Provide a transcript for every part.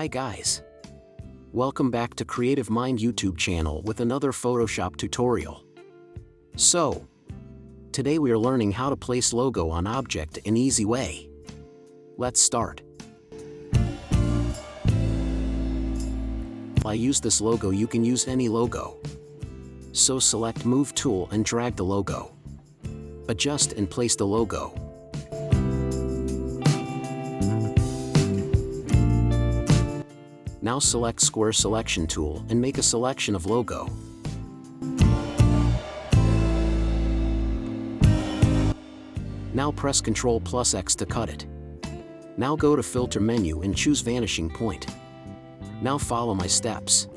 Hi guys! Welcome back to Creative Mind YouTube channel with another Photoshop tutorial. So, today we are learning how to place logo on object in easy way. Let's start. I use this logo, you can use any logo. So select Move tool and drag the logo. Adjust and place the logo. Now select Square Selection tool and make a selection of logo. Now press Ctrl+X to cut it. Now go to Filter menu and choose Vanishing Point. Now follow my steps.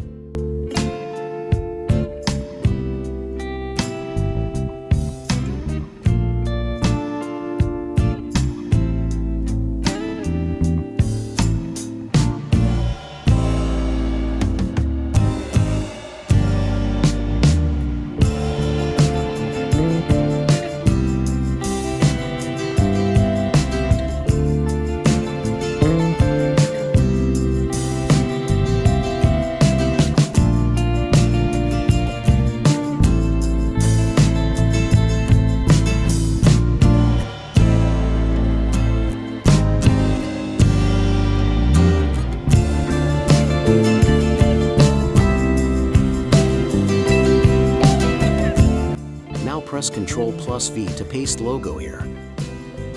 Press Ctrl+V to paste logo here.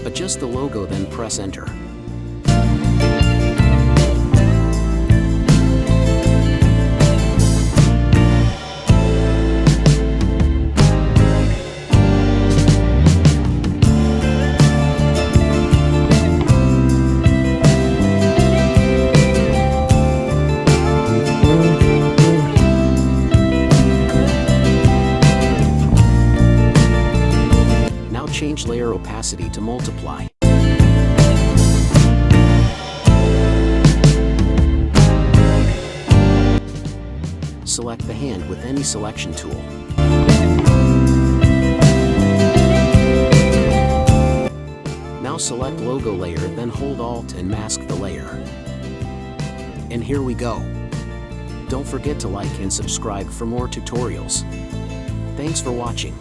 Adjust the logo, then press Enter. Change layer opacity to multiply. Select the hand with any selection tool. Now select logo layer, then hold Alt and mask the layer. And here we go. Don't forget to like and subscribe for more tutorials. Thanks for watching.